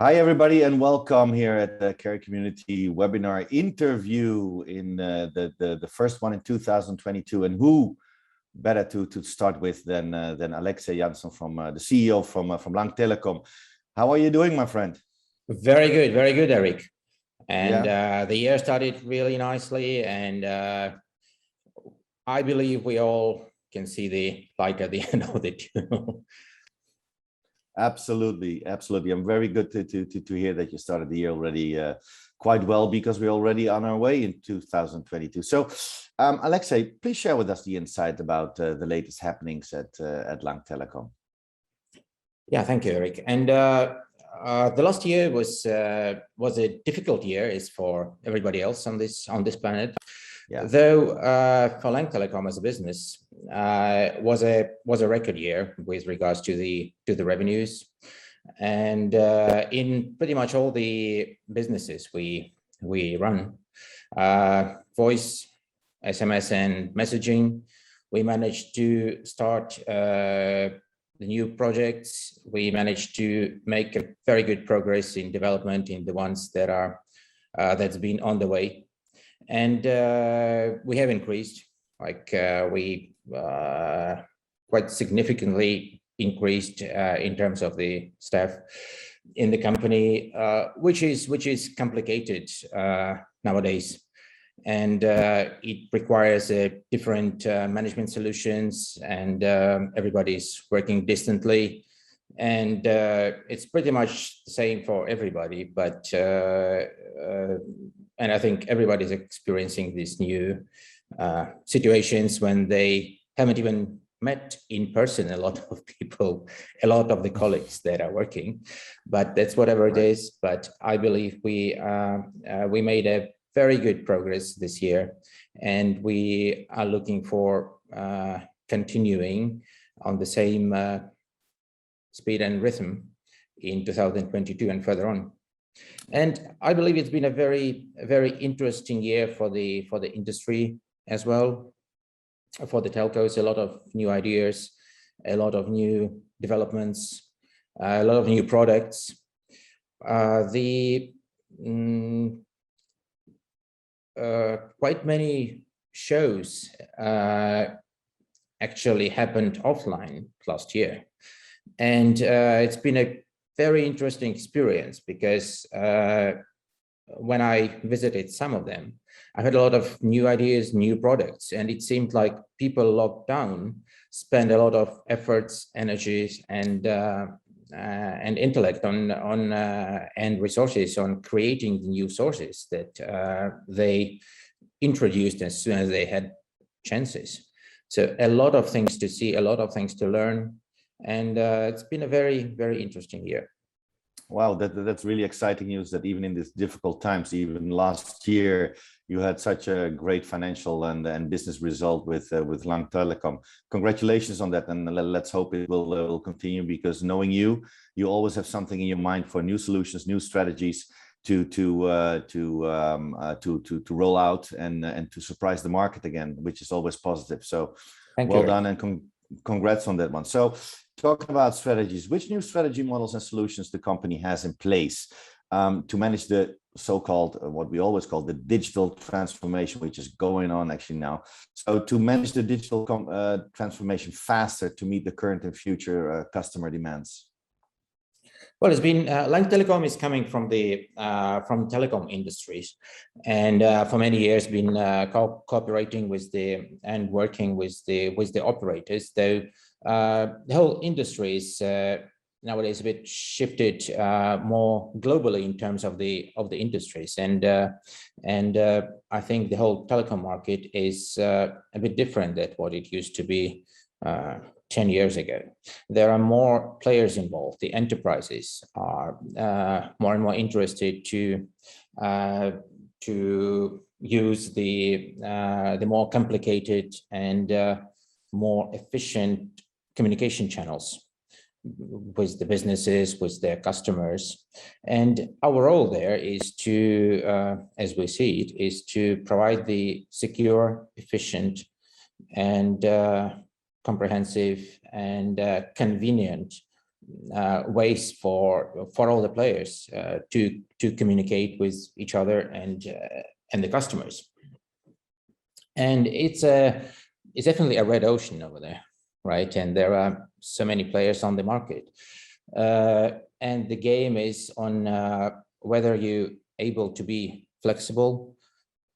Hi, everybody, and welcome here at the Care Community webinar interview in the first one in 2022. And who better to start with than Alexey Yanson, from the CEO from Lanck Telecom. How are you doing, my friend? Very good, Erik. And the year started really nicely, and I believe we all can see the light at the end of the tunnel. Absolutely. I'm very good to hear that you started the year already quite well, because we're already on our way in 2022. So, Alexey, please share with us the insight about the latest happenings at Lanck Telecom. Yeah, thank you, Erik. And the last year was a difficult year, as for everybody else on this planet. Yeah. Though for Lanck Telecom as a business, was a record year with regards to the revenues, and in pretty much all the businesses we run, voice, SMS, and messaging, we managed to start the new projects. We managed to make a very good progress in development in the ones that are that's been on the way. And we have increased, we quite significantly increased in terms of the staff in the company, which is complicated nowadays, and it requires a different management solutions, and everybody's working distantly, and it's pretty much the same for everybody, but and I think everybody's experiencing these new situations when they haven't even met in person, a lot of people, a lot of the colleagues that are working, but that's whatever it is. But I believe we made a very good progress this year, and we are looking for continuing on the same speed and rhythm in 2022 and further on. And I believe it's been a very interesting year for the industry as well, for the telcos. A lot of new ideas, a lot of new developments, a lot of new products. Quite many shows actually happened offline last year, and it's been a very interesting experience, because when I visited some of them, I had a lot of new ideas, new products, and it seemed like people locked down spend a lot of efforts, energies, and intellect on and resources on creating the new sources that they introduced as soon as they had chances. So a lot of things to see, a lot of things to learn. And it's been a very interesting year. Wow, that's really exciting news, that even in these difficult times, even last year, you had such a great financial and business result with Lanck Telecom. Congratulations on that, and let's hope it will continue, because knowing you always have something in your mind for new solutions, new strategies to roll out and to surprise the market again, which is always positive. So well done, and congrats on that one. So, talking about strategies, which new strategy models and solutions the company has in place to manage the so-called, what we always call the digital transformation, which is going on actually now. So to manage the digital transformation faster to meet the current and future customer demands. Well, it's been Lanck Telecom is coming from the telecom industries, and for many years been cooperating with and working with the operators. Though the whole industry is nowadays a bit shifted more globally in terms of the industries, and I think the whole telecom market is a bit different than what it used to be 10 years ago. There are more players involved. The enterprises are more and more interested to use the more complicated and more efficient communication channels with the businesses, with their customers. And our role there is to, as we see it, is to provide the secure, efficient, and comprehensive and convenient ways for all the players to communicate with each other and the customers. And it's definitely a red ocean over there, right? And there are so many players on the market, and the game is on whether you're able to be flexible,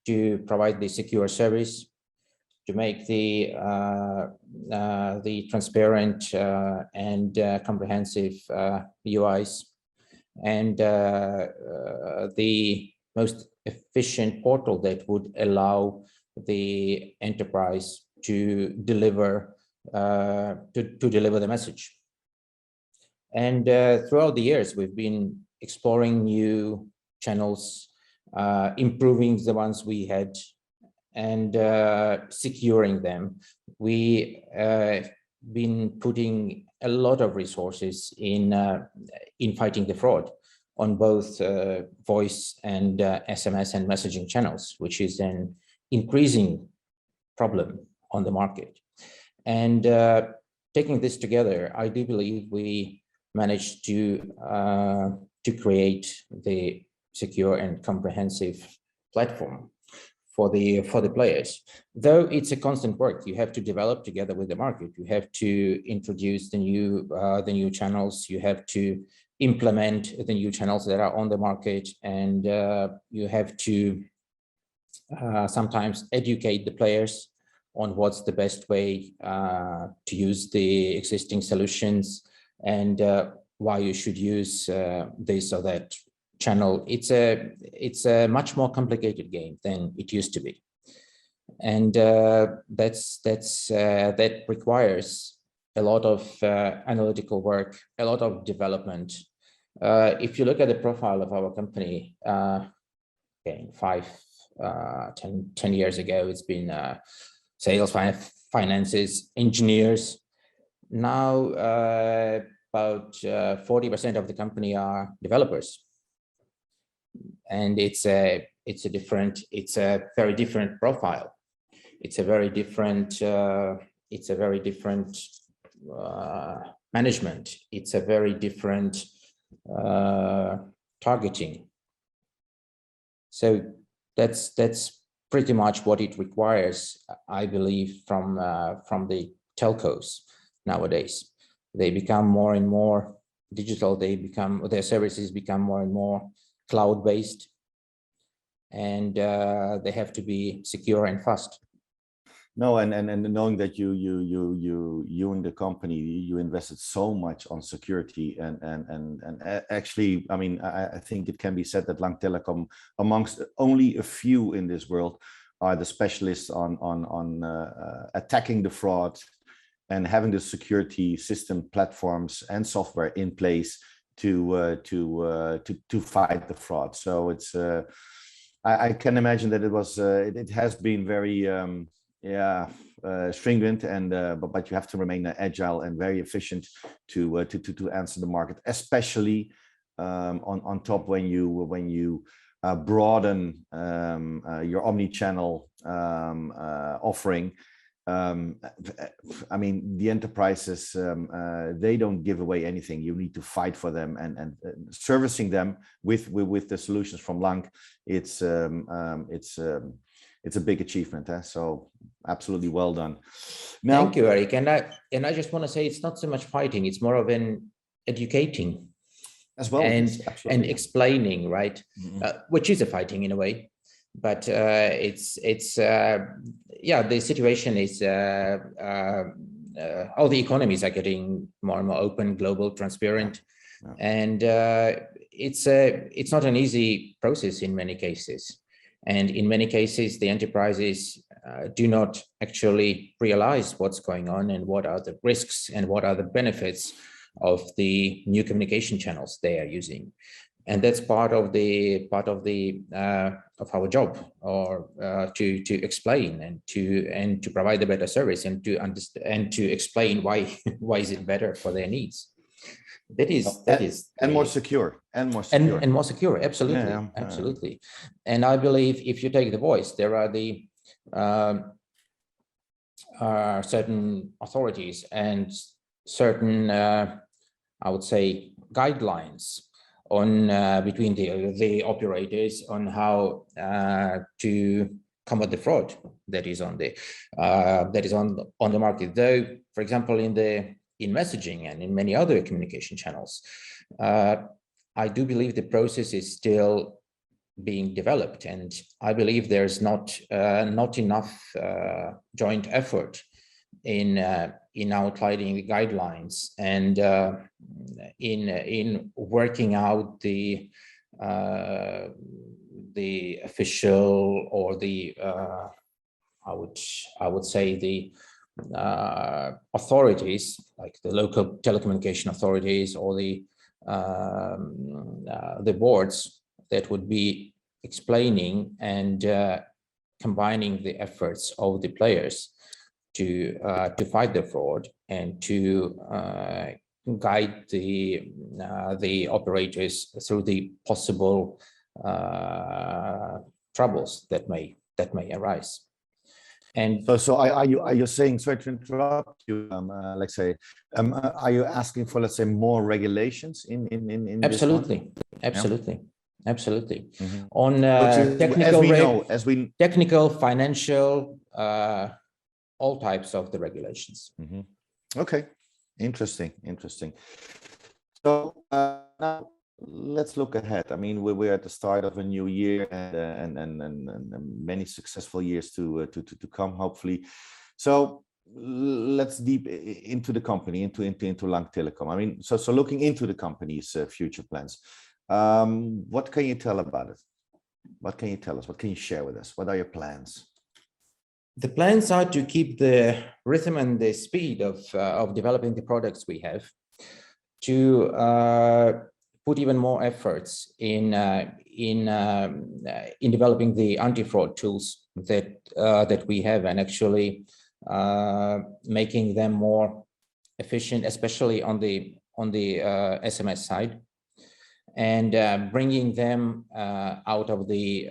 to provide the secure service, to make the transparent and comprehensive UIs, and the most efficient portal that would allow the enterprise to deliver the message. And throughout the years, we've been exploring new channels, improving the ones we had, and securing them. We been putting a lot of resources in fighting the fraud on both voice and SMS and messaging channels, which is an increasing problem on the market. And taking this together, I do believe we managed to create the secure and comprehensive platform for the players. Though it's a constant work, you have to develop together with the market. You have to introduce the new channels. You have to implement the new channels that are on the market, and you have to sometimes educate the players on what's the best way to use the existing solutions, and why you should use this or that channel. It's a much more complicated game than it used to be, and that requires a lot of analytical work, a lot of development. If you look at the profile of our company, again, 10 years ago, it's been sales, finances, engineers. Now about 40% of the company are developers, and it's a very different profile. It's a very different management. It's a very different targeting. So that's pretty much what it requires, I believe, from the telcos nowadays. They become more and more digital. Their services become more and more cloud-based, and they have to be secure and fast. No, and knowing that you in the company, you invested so much on security, and actually, I mean, I think it can be said that Lanck Telecom, amongst only a few in this world, are the specialists on attacking the fraud and having the security system, platforms, and software in place to fight the fraud. So it's I can imagine that it has been very stringent, and but you have to remain agile and very efficient to answer the market, especially on top when you broaden your omni-channel offering. I mean, the enterprises, they don't give away anything. You need to fight for them, and servicing them with the solutions from Lanck. It's a big achievement. So absolutely well done. Now, thank you, Erik. And I just want to say, it's not so much fighting; it's more of an educating as well, and explaining, right? Mm-hmm. Which is a fighting in a way. But the situation is all the economies are getting more and more open, global, transparent, and it's not an easy process in many cases. And in many cases, the enterprises do not actually realize what's going on and what are the risks and what are the benefits of the new communication channels they are using. And that's part of our job, or to explain and to provide a better service, and to understand and to explain why is it better for their needs. That is more secure. Absolutely, absolutely. And I believe if you take the voice, there are the certain authorities and certain I would say, guidelines on between the operators on how to combat the fraud that is on the market. Though, for example, in messaging and in many other communication channels, I do believe the process is still being developed, and I believe there's not enough joint effort in outlining the guidelines and in working out the official, or the I would say the authorities, like the local telecommunication authorities, or the boards that would be explaining and combining the efforts of the players to fight the fraud and to guide the operators through the possible troubles that may arise. And so are you saying, sorry to interrupt you, Alexey, are you asking for, let's say, more regulations in absolutely, this absolutely, yeah? Absolutely. Mm-hmm. On technical, financial, all types of the regulations. Mm-hmm. Okay, interesting. So now let's look ahead. I mean, we're at the start of a new year, and many successful years to come, hopefully. So let's deep into the company, into Lanck Telecom. I mean, so looking into the company's future plans, what can you tell about it? What can you tell us? What can you share with us? What are your plans? The plans are to keep the rhythm and the speed of developing the products we have, to put even more efforts in developing the anti-fraud tools that we have, and actually making them more efficient, especially on the SMS side, and bringing them out of the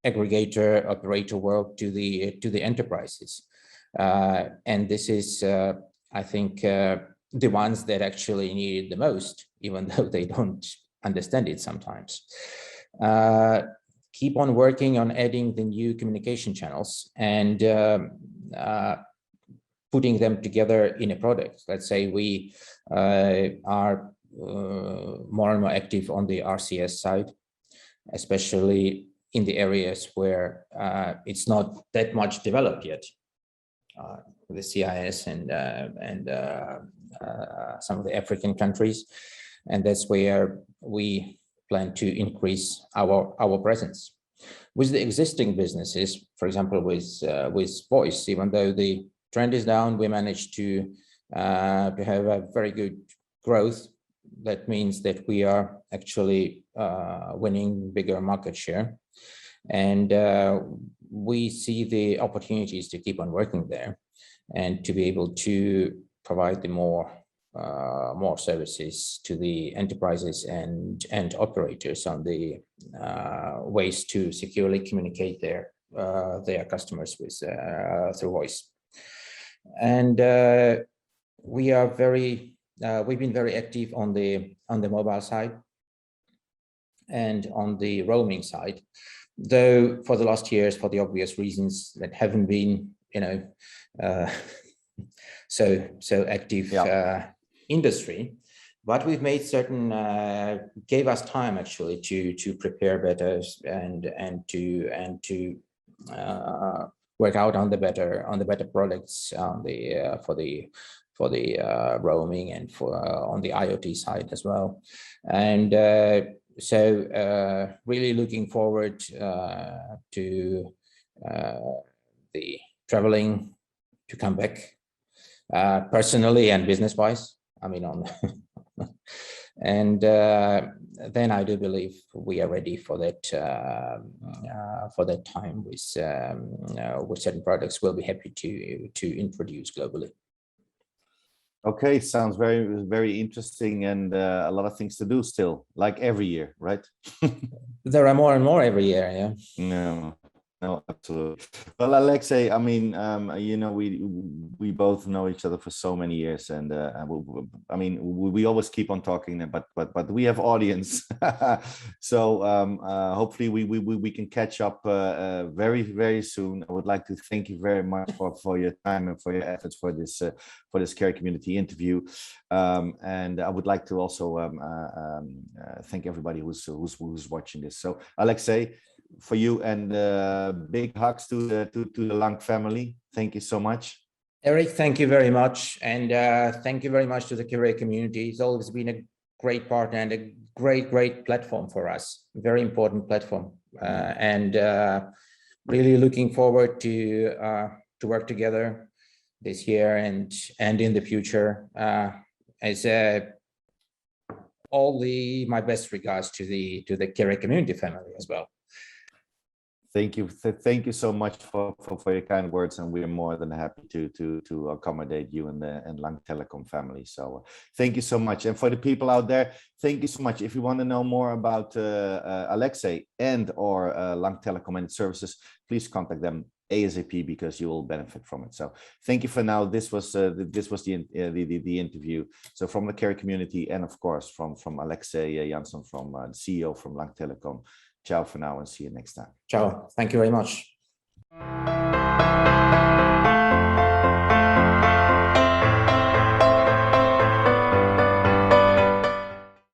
aggregator operator world to the enterprises, and this is I think the ones that actually need it the most, even though they don't understand it sometimes. Keep on working on adding the new communication channels and putting them together in a product. Let's say we are more and more active on the RCS side, especially in the areas where it's not that much developed yet, the CIS and some of the African countries, and that's where we plan to increase our presence. With the existing businesses, for example, with voice, even though the trend is down, we managed to have a very good growth. That means that we are actually winning bigger market share, and we see the opportunities to keep on working there and to be able to provide the more services to the enterprises and operators on the ways to securely communicate their customers with through voice. And we are we've been very active on the mobile side and on the roaming side, though for the last years, for the obvious reasons, that haven't been so active industry, but we've made certain gave us time actually to prepare better and to work out on the better products for the roaming and on the IoT side as well. And so really looking forward to the traveling to come back personally and business wise. I mean, and then I do believe we are ready for that time with certain products we'll be happy to introduce globally. Okay, sounds very, very interesting, and a lot of things to do still, like every year, right? There are more and more every year, yeah. No, No, absolutely. Well, Alexey, I mean, you know, we both know each other for so many years, and I mean, we always keep on talking, but we have audience, so hopefully we can catch up very soon. I would like to thank you very much for your time and for your efforts for this Care Community interview, and I would like to also thank everybody who's watching this. So, Alexey, for you, and big hugs to the Lanck family. Thank you so much. Erik, thank you very much. And thank you very much to the Care Community. It's always been a great partner and a great platform for us. Very important platform. And really looking forward to work together this year and in the future. As my best regards to the Care Community family as well. Thank you. Thank you so much for your kind words, and we are more than happy to accommodate you and the Lanck Telecom family. So thank you so much. And for the people out there, thank you so much. If you want to know more about Alexey and or Lanck Telecom and its services, please contact them ASAP, because you will benefit from it. So thank you for now. This was the interview. So from the Care Community, and of course from Alexey Yanson, from the CEO from Lanck Telecom. Ciao for now, and see you next time. Ciao. Thank you very much.